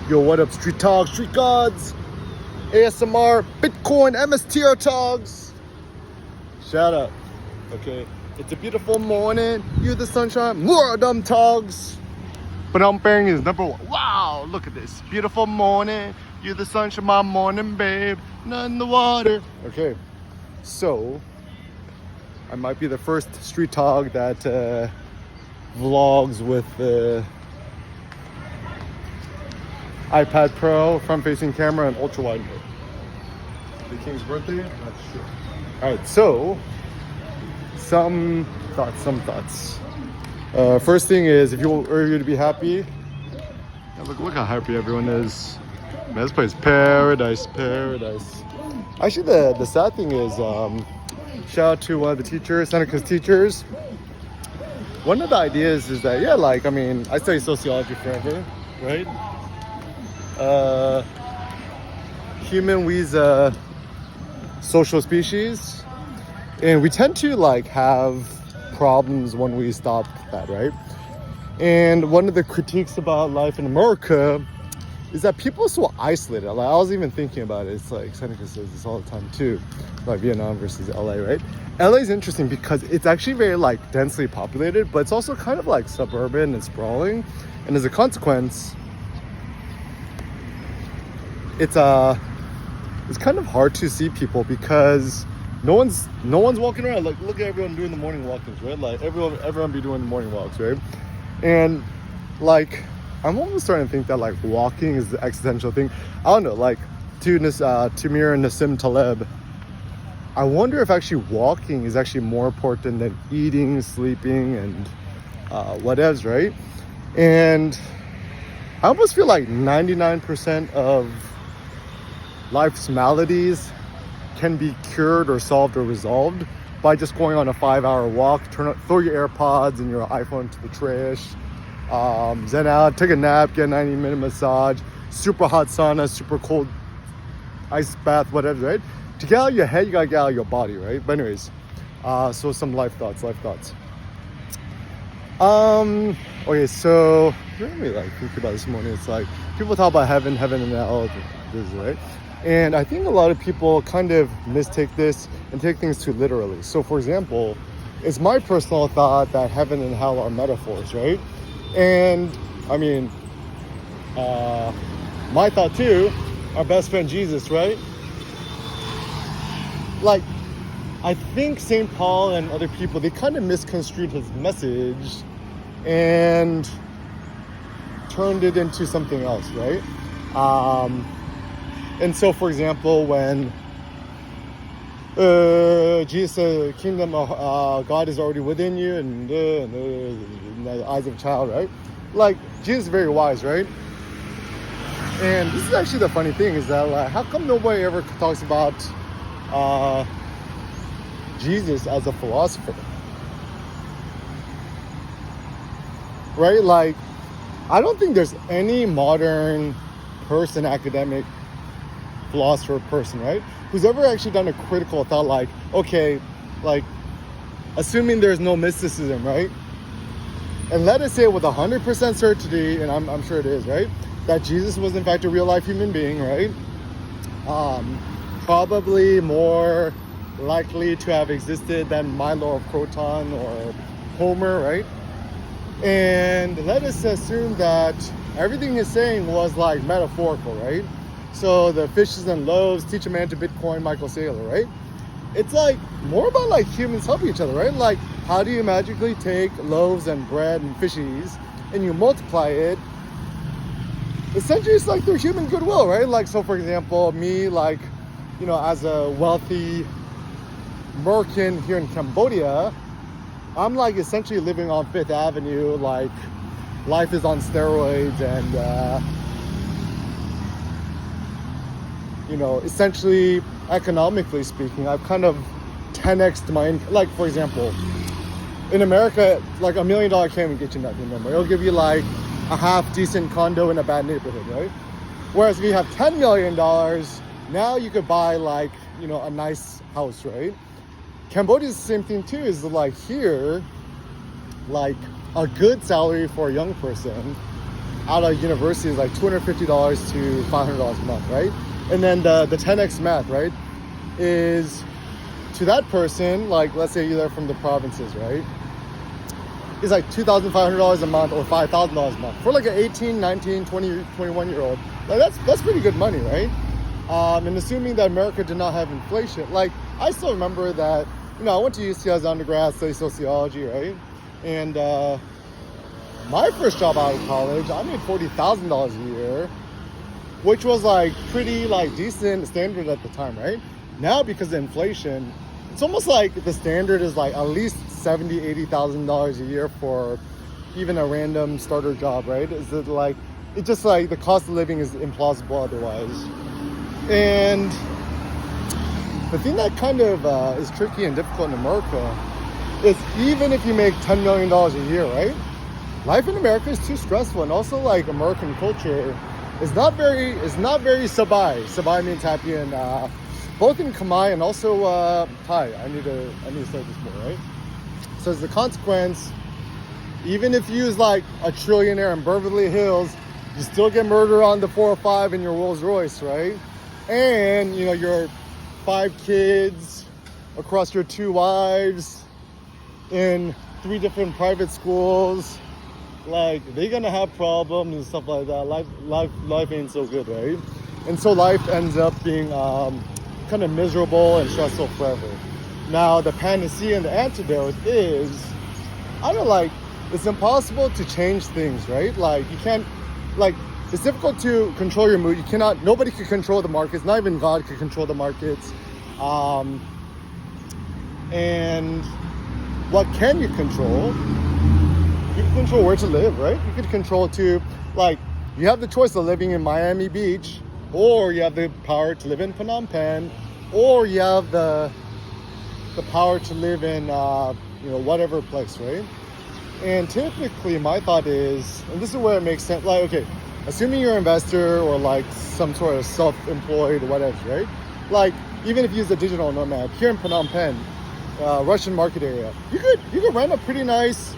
Yo, what up, street talk, street gods, ASMR, Bitcoin, MSTR togs. Shout out. Okay, it's a beautiful morning. You the sunshine, more of them togs. But I'm bearing is number one. Wow, look at this. Beautiful morning. You the sunshine, my morning, babe. Not in the water. Okay, so I might be the first street tog that vlogs with the iPad Pro, front-facing camera, and ultra-wide mode. The King's birthday? Not sure. All right, so some thoughts. First thing is, if you want you to be happy, yeah, look how happy everyone is. Man, this place, paradise. Actually, the sad thing is, shout out to one of the teachers, Seneca's teachers. One of the ideas is that, yeah, like, I mean, I studied sociology forever, right? Human, we's a social species, and we tend to like have problems when we stop that, right? And one of the critiques about life in America is that people are so isolated. Like, I was even thinking about it. It's like Seneca says this all the time too, like Vietnam versus LA, right? LA is interesting because it's actually very like densely populated, but it's also kind of like suburban and sprawling, and as a consequence, it's kind of hard to see people because no one's walking around. Like, look at everyone doing the morning walkings, right? Like everyone be doing the morning walks, right? And like, I'm almost starting to think that like walking is the existential thing. I don't know, like Timur and Nassim Taleb, I wonder if actually walking is actually more important than eating, sleeping, and whatevs, right? And I almost feel like 99% of life's maladies can be cured or solved or resolved by just going on a 5-hour walk, throw your AirPods and your iPhone to the trash, zen out, take a nap, get a 90-minute massage, super hot sauna, super cold ice bath, whatever, right? To get out of your head, you gotta get out of your body, right? But anyways, so some life thoughts. Okay, so let me like think about this morning. It's like people talk about heaven and hell, this, right? And I think a lot of people kind of mistake this and take things too literally. So for example, it's my personal thought that heaven and hell are metaphors, right? And I mean, my thought too, our best friend Jesus, right? Like, I think St. Paul and other people, they kind of misconstrued his message and turned it into something else, right? And so, for example, when Jesus said, kingdom of God is already within you, and the eyes of a child, right? Like, Jesus is very wise, right? And this is actually the funny thing, is that like, how come nobody ever talks about Jesus as a philosopher? Right? Like, I don't think there's any modern person, academic philosopher person, right, who's ever actually done a critical thought, like, okay, like, assuming there's no mysticism, right, and let us say with 100% certainty, and I'm sure it is, right, that Jesus was in fact a real life human being, right, probably more likely to have existed than Milo of Croton or Homer, right? And let us assume that everything he's saying was like metaphorical, right? So the fishes and loaves, teach a man to Bitcoin, Michael Saylor, right? It's like more about like humans helping each other, right? Like, how do you magically take loaves and bread and fishies and you multiply it? Essentially, it's like through human goodwill, right? Like, so for example, me, like, you know, as a wealthy American here in Cambodia, I'm like essentially living on Fifth Avenue, like life is on steroids, and you know, essentially economically speaking, I've kind of 10x'd my income. Like, for example, in America, like $1 million can't even get you nothing no more. It'll give you like a half decent condo in a bad neighborhood, right? Whereas if you have $10 million, now you could buy like, you know, a nice house, right? Cambodia is the same thing too, is like here, like a good salary for a young person out of university is like $250 to $500 a month, right? And then the 10x math, right, is to that person, like let's say you're from the provinces, right? It's like $2,500 a month or $5,000 a month for like an 18, 19, 20, 21-year-old. Like that's pretty good money, right? And assuming that America did not have inflation, like I still remember that, I went to UC as an undergrad, studied sociology, right? And my first job out of college, I made $40,000 a year, which was like pretty like decent standard at the time, right? Now because of inflation, it's almost like the standard is like at least $70,000, $80,000 a year for even a random starter job, right? Is it like, it's just like the cost of living is implausible otherwise. And the thing that kind of is tricky and difficult in America is even if you make $10 million a year, right? Life in America is too stressful, and also like American culture is not very sabai. Sabai means happy, and both in Khmer and also Thai. I need to study this more, right? So as a consequence, even if you use like a trillionaire in Beverly Hills, you still get murdered on the 405 in your Rolls Royce, right? And your 5 kids across your 2 wives in 3 different private schools, like they're gonna have problems and stuff like that. Life ain't so good, right? And so life ends up being kind of miserable and stressful forever. Now the panacea and the antidote is, it's impossible to change things, right? Like you can't, like it's difficult to control your mood. Nobody can control the markets. Not even God can control the markets. And what can you control? You can control where to live, right? You can control you have the choice of living in Miami Beach, or you have the power to live in Phnom Penh, or you have the power to live in, whatever place, right? And typically my thought is, and this is where it makes sense, like, okay, assuming you're an investor or like some sort of self-employed whatever, right? Like even if you use a digital nomad here in Phnom Penh, Russian market area, you could rent a pretty nice,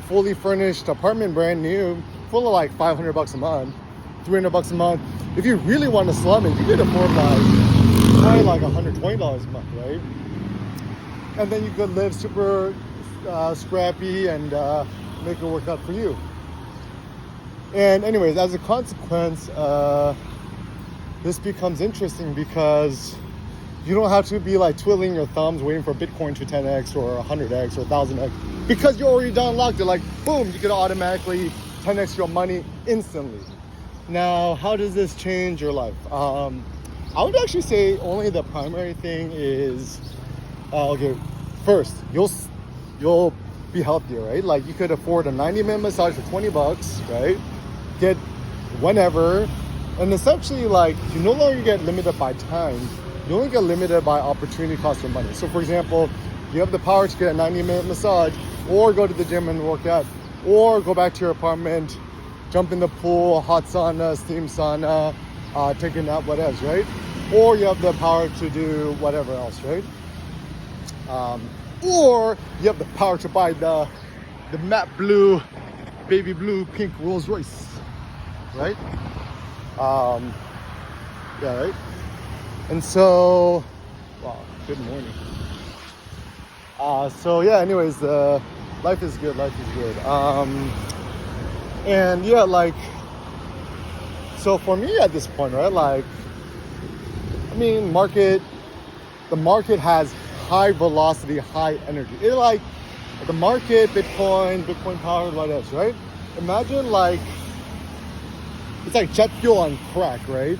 fully furnished apartment, brand new, full of like $500 a month, $300 a month. If you really want to slum it, you could afford probably like $120 a month, right? And then you could live super scrappy and make it work out for you. And anyways, as a consequence, this becomes interesting because you don't have to be like twiddling your thumbs waiting for Bitcoin to 10x or 100x or 1000x, because you're already done locked. They're like, boom, you could automatically 10x your money instantly. Now, how does this change your life? I would actually say only the primary thing is, okay, first, you'll be healthier, right? Like you could afford a 90-minute massage for $20, right? Get whenever, and essentially like you no longer get limited by time. You only get limited by opportunity cost of money. So for example, you have the power to get a 90-minute massage, or go to the gym and work out, or go back to your apartment, jump in the pool, hot sauna, steam sauna, take a nap, whatever, right? Or you have the power to do whatever else, right? Or you have the power to buy the matte blue, baby blue, pink Rolls Royce, right? Yeah, right? And so, wow, good morning. So yeah, anyways, life is good. And yeah, like, so for me at this point, right, like, I mean, the market has high velocity, high energy. It like, the market, Bitcoin powered, what else, right? Imagine like, it's like jet fuel on crack, right?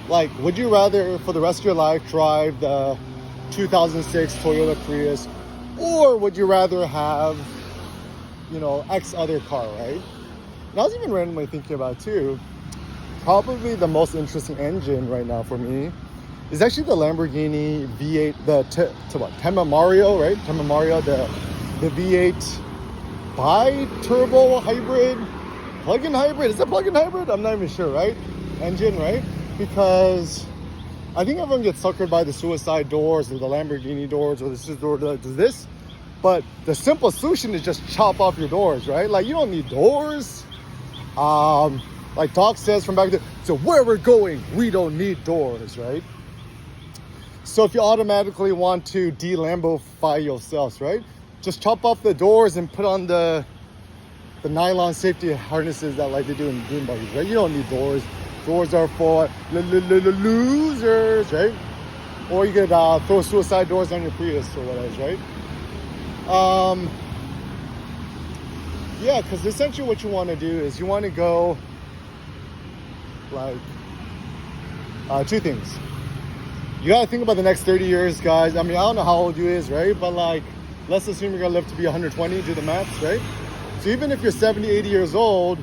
Like, would you rather for the rest of your life drive the 2006 Toyota Prius, or would you rather have, X other car, right? And I was even randomly thinking about too, probably the most interesting engine right now for me is actually the Lamborghini V8, the Tema Mario, right? Tema Mario, the V8 bi-turbo hybrid, plug-in hybrid. Is it plug-in hybrid? I'm not even sure, right? Engine, right? Because I think everyone gets suckered by the suicide doors or the Lamborghini doors or the door that does this. But the simple solution is just chop off your doors, right? Like, you don't need doors. Like Doc says from back there, so where we're going, we don't need doors, right? So if you automatically want to de-Lambofy yourselves, right? Just chop off the doors and put on the nylon safety harnesses that like they do in dune buggies, right? You don't need doors. Doors are for losers, right? Or you could throw suicide doors on your Prius or whatever, right? Yeah, because essentially what you want to do is you want to go like two things. You got to think about the next 30 years, guys. I mean, I don't know how old you is, right? But like, let's assume you're going to live to be 120, do the maths, right? So even if you're 70, 80 years old,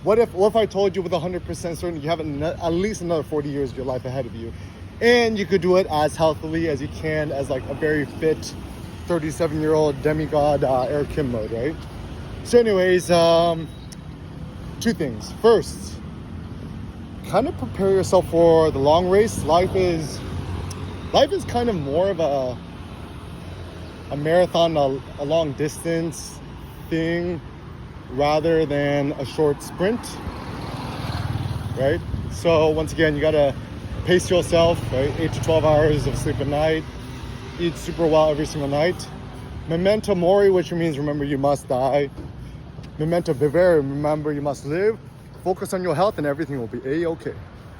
what if I told you with 100% certainty you have at least another 40 years of your life ahead of you? And you could do it as healthily as you can as like a very fit 37-year-old demigod Eric Kim mode, right? So anyways, two things. First, kind of prepare yourself for the long race. Life is kind of more of a marathon, a long distance thing rather than a short sprint, right? So once again, you gotta pace yourself, right? 8 to 12 hours of sleep a night, eat super well every single night. Memento mori, which means remember you must die. Memento vivere, remember you must live. Focus on your health and everything will be a-okay.